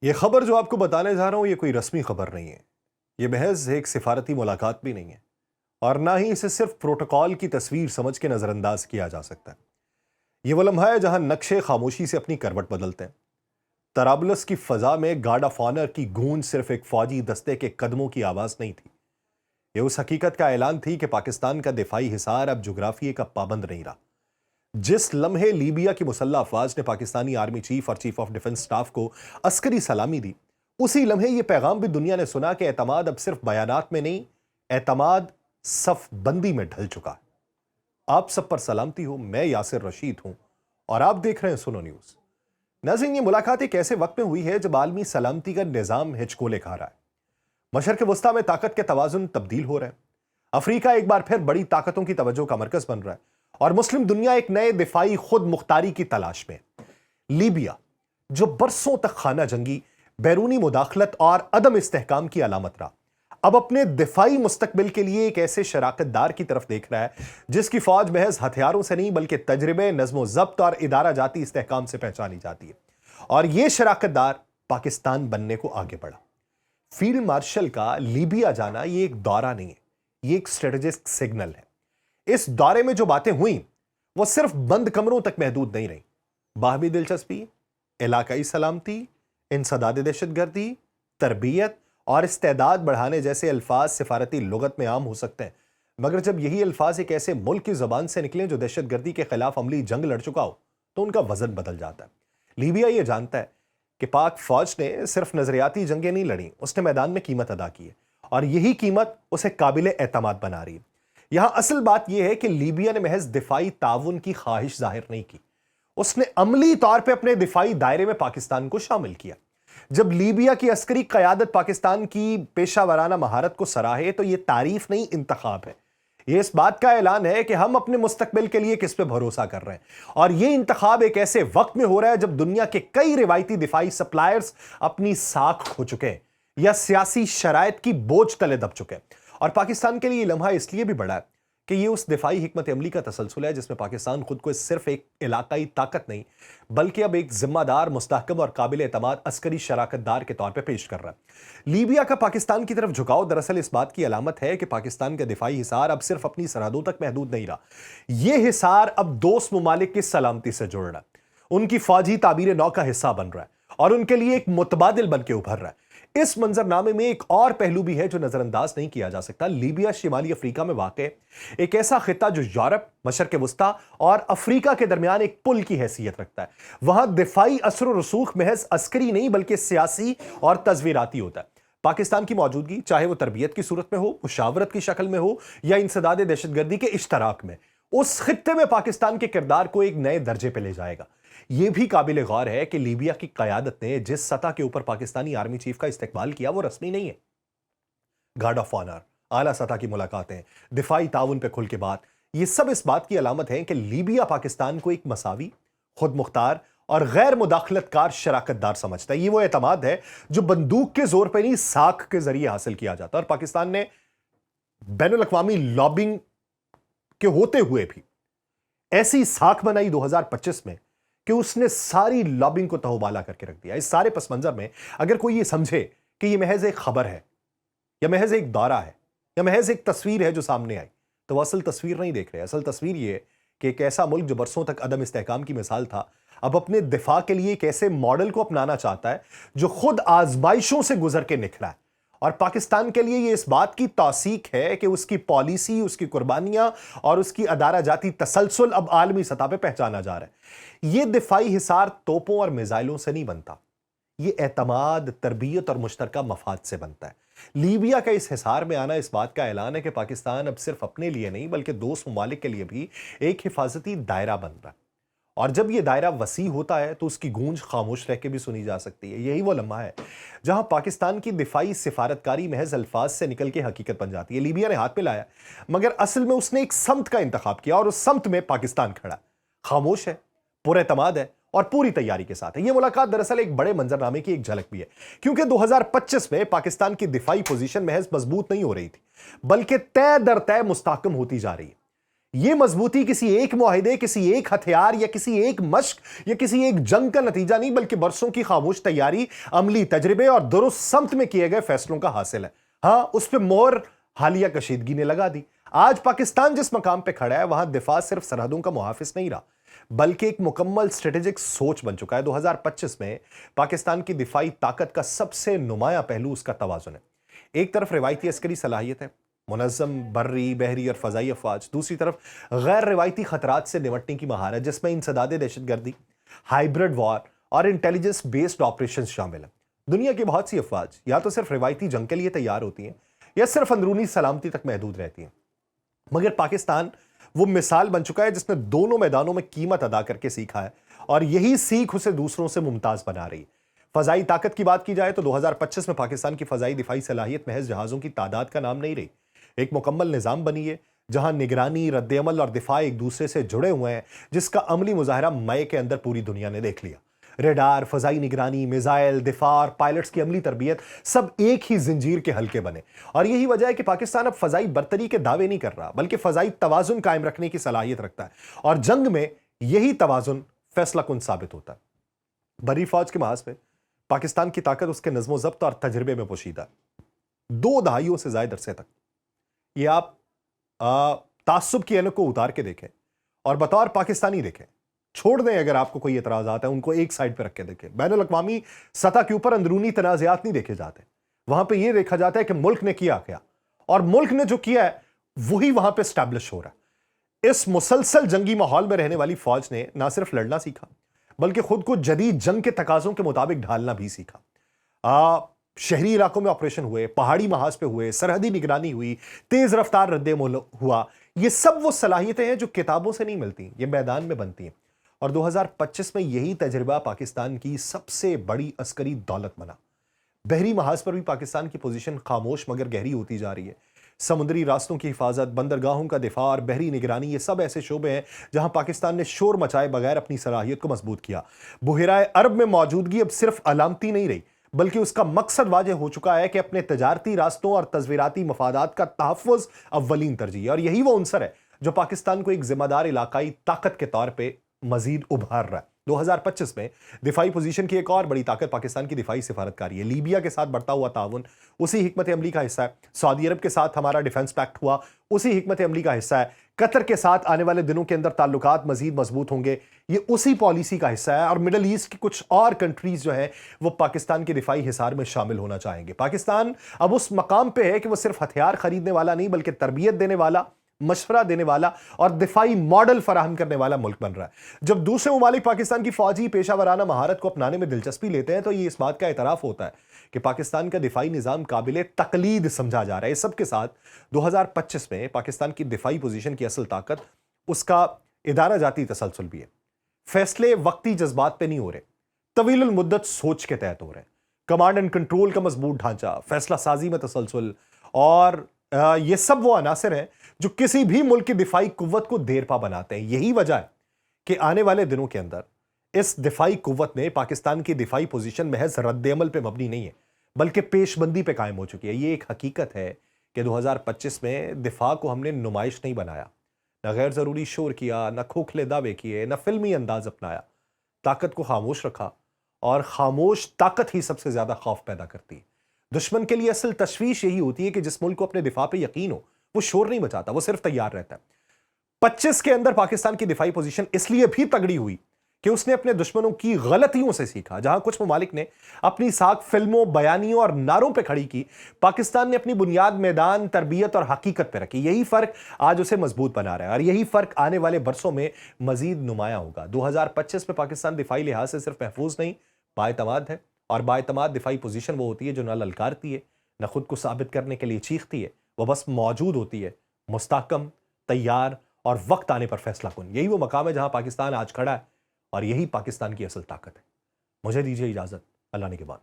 یہ خبر جو آپ کو بتانے جا رہا ہوں یہ کوئی رسمی خبر نہیں ہے۔ یہ محض ایک سفارتی ملاقات بھی نہیں ہے اور نہ ہی اسے صرف پروٹوکول کی تصویر سمجھ کے نظر انداز کیا جا سکتا ہے۔ یہ وہ لمحہ ہے جہاں نقشے خاموشی سے اپنی کروٹ بدلتے ہیں۔ طرابلس کی فضا میں گارڈ آف آنر کی گونج صرف ایک فوجی دستے کے قدموں کی آواز نہیں تھی، یہ اس حقیقت کا اعلان تھی کہ پاکستان کا دفاعی حصار اب جغرافیے کا پابند نہیں رہا۔ جس لمحے لیبیا کی مسلح افواج نے پاکستانی آرمی چیف اور چیف آف ڈیفنس سٹاف کو عسکری سلامی دی، اسی لمحے یہ پیغام بھی دنیا نے سنا کہ اعتماد اب صرف بیانات میں نہیں، اعتماد صف بندی میں ڈھل چکا ہے۔ آپ سب پر سلامتی ہو، میں یاسر رشید ہوں اور آپ دیکھ رہے ہیں سنو نیوز۔ ناظرین، یہ ملاقات ایک ایسے وقت میں ہوئی ہے جب عالمی سلامتی کا نظام ہچکولے کھا رہا ہے۔ مشرق وسطیٰ میں طاقت کے توازن تبدیل ہو رہے ہیں۔ افریقہ ایک بار پھر بڑی طاقتوں کی توجہ کا مرکز بن رہا ہے اور مسلم دنیا ایک نئے دفاعی خود مختاری کی تلاش میں۔ لیبیا جو برسوں تک خانہ جنگی، بیرونی مداخلت اور عدم استحکام کی علامت رہا، اب اپنے دفاعی مستقبل کے لیے ایک ایسے شراکت دار کی طرف دیکھ رہا ہے جس کی فوج محض ہتھیاروں سے نہیں بلکہ تجربے، نظم و ضبط اور ادارہ جاتی استحکام سے پہچانی جاتی ہے۔ اور یہ شراکت دار پاکستان بننے کو آگے بڑھا۔ فیلڈ مارشل کا لیبیا جانا یہ ایک دورہ نہیں ہے، یہ ایک اسٹریٹجک سگنل ہے۔ اس دورے میں جو باتیں ہوئیں وہ صرف بند کمروں تک محدود نہیں رہیں۔ باہمی دلچسپی، علاقائی سلامتی، انسداد دہشت گردی، تربیت اور استعداد بڑھانے جیسے الفاظ سفارتی لغت میں عام ہو سکتے ہیں، مگر جب یہی الفاظ ایک ایسے ملک کی زبان سے نکلیں جو دہشت گردی کے خلاف عملی جنگ لڑ چکا ہو تو ان کا وزن بدل جاتا ہے۔ لیبیا یہ جانتا ہے کہ پاک فوج نے صرف نظریاتی جنگیں نہیں لڑیں، اس نے میدان میں قیمت ادا کی ہے اور یہی قیمت اسے قابل اعتماد بنا رہی ہے۔ یہاں اصل بات یہ ہے کہ لیبیا نے محض دفاعی تعاون کی خواہش ظاہر نہیں کی، اس نے عملی طور پہ اپنے دفاعی دائرے میں پاکستان کو شامل کیا۔ جب لیبیا کی عسکری قیادت پاکستان کی پیشہ ورانہ مہارت کو سراہے تو یہ تعریف نہیں، انتخاب ہے۔ یہ اس بات کا اعلان ہے کہ ہم اپنے مستقبل کے لیے کس پہ بھروسہ کر رہے ہیں، اور یہ انتخاب ایک ایسے وقت میں ہو رہا ہے جب دنیا کے کئی روایتی دفاعی سپلائرز اپنی ساکھ کھو چکے ہیں یا سیاسی شرائط کی بوجھ تلے دب چکے ہیں۔ اور پاکستان کے لیے یہ لمحہ اس لیے بھی بڑا ہے کہ یہ اس دفاعی حکمت عملی کا تسلسل ہے جس میں پاکستان خود کو صرف ایک علاقائی طاقت نہیں بلکہ اب ایک ذمہ دار، مستحکم اور قابل اعتماد عسکری شراکت دار کے طور پہ پیش کر رہا ہے۔ لیبیا کا پاکستان کی طرف جھکاؤ دراصل اس بات کی علامت ہے کہ پاکستان کا دفاعی حصار اب صرف اپنی سرحدوں تک محدود نہیں رہا، یہ حصار اب دوست ممالک کی سلامتی سے جڑ رہا ہے، ان کی فوجی تعبیر نو کا حصہ بن رہا ہے اور ان کے لیے ایک متبادل بن کے ابھر رہا ہے۔ اس منظر نامے میں ایک اور پہلو بھی ہے جو نظر انداز نہیں کیا جا سکتا۔ لیبیا شمالی افریقہ میں واقع ایک ایسا خطہ جو یورپ، مشرق وسطیٰ اور افریقہ کے درمیان ایک پل کی حیثیت رکھتا ہے۔ وہاں دفاعی اثر و رسوخ محض عسکری نہیں بلکہ سیاسی اور تصویراتی ہوتا ہے۔ پاکستان کی موجودگی چاہے وہ تربیت کی صورت میں ہو، مشاورت کی شکل میں ہو یا انسداد دہشت گردی کے اشتراک میں، اس خطے میں پاکستان کے کردار کو ایک نئے درجے پہ لے جائے گا۔ یہ بھی قابل غور ہے کہ لیبیا کی قیادت نے جس سطح کے اوپر پاکستانی آرمی چیف کا استقبال کیا وہ رسمی نہیں ہے۔ گارڈ آف آنر، اعلیٰ سطح کی ملاقاتیں، دفاعی تعاون پہ کھل کے بات، یہ سب اس بات کی علامت ہے کہ لیبیا پاکستان کو ایک مساوی، خود مختار اور غیر مداخلت کار شراکت دار سمجھتا ہے۔ یہ وہ اعتماد ہے جو بندوق کے زور پہ نہیں، ساکھ کے ذریعے حاصل کیا جاتا ہے، اور پاکستان نے بین الاقوامی لابنگ کے ہوتے ہوئے بھی ایسی ساکھ بنائی 2025 میں کہ اس نے ساری لابنگ کو تہوبالا کر کے رکھ دیا۔ اس سارے پس منظر میں اگر کوئی یہ سمجھے کہ یہ محض ایک خبر ہے یا محض ایک دورہ ہے یا محض ایک تصویر ہے جو سامنے آئی، تو وہ اصل تصویر نہیں دیکھ رہے۔ اصل تصویر یہ ہے کہ ایک ایسا ملک جو برسوں تک عدم استحکام کی مثال تھا، اب اپنے دفاع کے لیے ایک ایسے ماڈل کو اپنانا چاہتا ہے جو خود آزمائشوں سے گزر کے نکلا ہے۔ اور پاکستان کے لیے یہ اس بات کی توثیق ہے کہ اس کی پالیسی، اس کی قربانیاں اور اس کی ادارہ جاتی تسلسل اب عالمی سطح پہ پہچانا جا رہا ہے۔ یہ دفاعی حصار توپوں اور میزائلوں سے نہیں بنتا، یہ اعتماد، تربیت اور مشترکہ مفاد سے بنتا ہے۔ لیبیا کا اس حصار میں آنا اس بات کا اعلان ہے کہ پاکستان اب صرف اپنے لیے نہیں بلکہ دوست ممالک کے لیے بھی ایک حفاظتی دائرہ بن رہا ہے، اور جب یہ دائرہ وسیع ہوتا ہے تو اس کی گونج خاموش رہ کے بھی سنی جا سکتی ہے۔ یہی وہ لمحہ ہے جہاں پاکستان کی دفاعی سفارتکاری محض الفاظ سے نکل کے حقیقت بن جاتی ہے۔ لیبیا نے ہاتھ میں لایا مگر اصل میں اس نے ایک سمت کا انتخاب کیا، اور اس سمت میں پاکستان کھڑا، خاموش ہے، پر اعتماد ہے اور پوری تیاری کے ساتھ ہے۔ یہ ملاقات دراصل ایک بڑے منظرنامے کی ایک جھلک بھی ہے، کیونکہ 2025 میں پاکستان کی دفاعی پوزیشن محض مضبوط نہیں ہو رہی تھی بلکہ طے در طے مستحکم ہوتی جا رہی ہے۔ یہ مضبوطی کسی ایک معاہدے، کسی ایک ہتھیار یا کسی ایک مشق یا کسی ایک جنگ کا نتیجہ نہیں، بلکہ برسوں کی خاموش تیاری، عملی تجربے اور درست سمت میں کیے گئے فیصلوں کا حاصل ہے۔ ہاں، اس پہ مہر حالیہ کشیدگی نے لگا دی۔ آج پاکستان جس مقام پہ کھڑا ہے، وہاں دفاع صرف سرحدوں کا محافظ نہیں رہا، بلکہ ایک مکمل اسٹریٹجک سوچ بن چکا ہے۔ 2025 میں پاکستان کی دفاعی طاقت کا سب سے نمایاں پہلو اس کا توازن ہے۔ ایک طرف روایتی عسکری صلاحیت ہے، منظم بری، بحری اور فضائی افواج، دوسری طرف غیر روایتی خطرات سے نمٹنے کی مہارت، جس میں انسداد دہشت گردی، ہائبرڈ وار اور انٹیلیجنس بیسڈ آپریشنز شامل ہیں۔ دنیا کی بہت سی افواج یا تو صرف روایتی جنگ کے لیے تیار ہوتی ہیں یا صرف اندرونی سلامتی تک محدود رہتی ہیں، مگر پاکستان وہ مثال بن چکا ہے جس نے دونوں میدانوں میں قیمت ادا کر کے سیکھا ہے، اور یہی سیکھ اسے دوسروں سے ممتاز بنا رہی ہے۔ فضائی طاقت کی بات کی جائے تو 2025 میں پاکستان کی فضائی دفاعی صلاحیت محض جہازوں کی تعداد کا نام نہیں رہی، ایک مکمل نظام بنی ہے جہاں نگرانی، رد عمل اور دفاع ایک دوسرے سے جڑے ہوئے ہیں، جس کا عملی مظاہرہ مئی کے اندر پوری دنیا نے دیکھ لیا۔ ریڈار، فضائی نگرانی، میزائل، دفاع اور پائلٹس کی عملی تربیت سب ایک ہی زنجیر کے حلقے بنے، اور یہی وجہ ہے کہ پاکستان اب فضائی برتری کے دعوے نہیں کر رہا، بلکہ فضائی توازن قائم رکھنے کی صلاحیت رکھتا ہے، اور جنگ میں یہی توازن فیصلہ کن ثابت ہوتا ہے۔ بری فوج کے محاذ پہ پاکستان کی طاقت اس کے نظم و ضبط اور تجربے میں پوشیدہ ہے۔ 2 دہائیوں سے زائد عرصے تک یہ آپ تعصب کی اینک کو اتار کے دیکھیں اور بطور پاکستانی دیکھیں، چھوڑ دیں اگر آپ کو کوئی اعتراضات ہیں ان کو ایک سائڈ پہ رکھ کے دیکھیں۔ بین الاقوامی سطح کے اوپر اندرونی تنازعات نہیں دیکھے جاتے، وہاں پہ یہ دیکھا جاتا ہے کہ ملک نے کیا کیا، اور ملک نے جو کیا ہے وہی وہاں پہ اسٹیبلش ہو رہا ہے۔ اس مسلسل جنگی ماحول میں رہنے والی فوج نے نہ صرف لڑنا سیکھا، بلکہ خود کو جدید جنگ کے تقاضوں کے مطابق ڈھالنا بھی سیکھا۔ شہری علاقوں میں آپریشن ہوئے، پہاڑی محاذ پہ ہوئے، سرحدی نگرانی ہوئی، تیز رفتار رد عمل ہوا۔ یہ سب وہ صلاحیتیں ہیں جو کتابوں سے نہیں ملتی، یہ میدان میں بنتی ہیں، اور 2025 میں یہی تجربہ پاکستان کی سب سے بڑی عسکری دولت بنا۔ بحری محاذ پر بھی پاکستان کی پوزیشن خاموش مگر گہری ہوتی جا رہی ہے۔ سمندری راستوں کی حفاظت، بندرگاہوں کا دفاع اور بحری نگرانی، یہ سب ایسے شعبے ہیں جہاں پاکستان نے شور مچائے بغیر اپنی صلاحیت کو مضبوط کیا۔ بحیرہ عرب میں موجودگی اب صرف علامتی نہیں رہی، بلکہ اس کا مقصد واضح ہو چکا ہے کہ اپنے تجارتی راستوں اور تصویراتی مفادات کا تحفظ اولین ترجیح ہے، اور یہی وہ عنصر ہے جو پاکستان کو ایک ذمہ دار علاقائی طاقت کے طور پہ مزید ابھار رہا ہے۔ 2025 میں دفاعی پوزیشن کی ایک اور بڑی طاقت پاکستان کی دفاعی سفارتکاری ہے۔ لیبیا کے ساتھ بڑھتا ہوا تعاون اسی حکمت عملی کا حصہ ہے۔ سعودی عرب کے ساتھ ہمارا ڈیفنس پیکٹ ہوا، اسی حکمت عملی کا حصہ ہے۔ قطر کے ساتھ آنے والے دنوں کے اندر تعلقات مزید مضبوط ہوں گے، یہ اسی پالیسی کا حصہ ہے۔ اور مڈل ایسٹ کی کچھ اور کنٹریز جو ہیں وہ پاکستان کے دفاعی حصار میں شامل ہونا چاہیں گے۔ پاکستان اب اس مقام پہ ہے کہ وہ صرف ہتھیار خریدنے والا نہیں، بلکہ تربیت دینے والا، مشورہ دینے والا اور دفاعی ماڈل فراہم کرنے والا ملک بن رہا ہے۔ جب دوسرے ممالک پاکستان کی فوجی پیشہ ورانہ مہارت کو اپنانے میں دلچسپی لیتے ہیں تو یہ اس بات کا اعتراف ہوتا ہے کہ پاکستان کا دفاعی نظام قابل تقلید سمجھا جا رہا ہے۔ اس سب کے ساتھ 2025 میں پاکستان کی دفاعی پوزیشن کی اصل طاقت اس کا ادارہ جاتی تسلسل بھی ہے۔ فیصلے وقتی جذبات پہ نہیں ہو رہے، طویل المدت سوچ کے تحت ہو رہے ہیں۔ کمانڈ اینڈ کنٹرول کا مضبوط ڈھانچہ، فیصلہ سازی میں تسلسل، اور یہ سب وہ عناصر ہیں جو کسی بھی ملک کی دفاعی قوت کو دیر پا بناتے ہیں۔ یہی وجہ ہے کہ آنے والے دنوں کے اندر اس دفاعی قوت میں پاکستان کی دفاعی پوزیشن محض رد عمل پہ مبنی نہیں ہے، بلکہ پیش بندی پہ قائم ہو چکی ہے۔ یہ ایک حقیقت ہے کہ 2025 میں دفاع کو ہم نے نمائش نہیں بنایا، نہ غیر ضروری شور کیا، نہ کھوکھلے دعوے کیے، نہ فلمی انداز اپنایا۔ طاقت کو خاموش رکھا، اور خاموش طاقت ہی سب سے زیادہ خوف پیدا کرتی ہے۔ دشمن کے لیے اصل تشویش یہی ہوتی ہے کہ جس ملک کو اپنے دفاع پہ یقین ہو وہ شور نہیں مچاتا، وہ صرف تیار رہتا ہے۔ 25 کے اندر پاکستان کی دفاعی پوزیشن اس لیے بھی تگڑی ہوئی کہ اس نے اپنے دشمنوں کی غلطیوں سے سیکھا۔ جہاں کچھ ممالک نے اپنی ساکھ فلموں، بیانیوں اور نعروں پہ کھڑی کی، پاکستان نے اپنی بنیاد میدان، تربیت اور حقیقت پہ رکھی۔ یہی فرق آج اسے مضبوط بنا رہا ہے، اور یہی فرق آنے والے برسوں میں مزید نمایاں ہوگا۔ 2025 میں پاکستان دفاعی لحاظ سے صرف محفوظ نہیں، بااعتماد ہے، اور بااعتماد دفاعی پوزیشن وہ ہوتی ہے جو نہ للکارتی ہے، نہ خود کو ثابت کرنے کے لیے چیختی ہے، وہ بس موجود ہوتی ہے، مستحکم، تیار اور وقت آنے پر فیصلہ کن۔ یہی وہ مقام ہے جہاں پاکستان آج کھڑا ہے، اور یہی پاکستان کی اصل طاقت ہے۔ مجھے دیجیے اجازت، اللہ نگہبان۔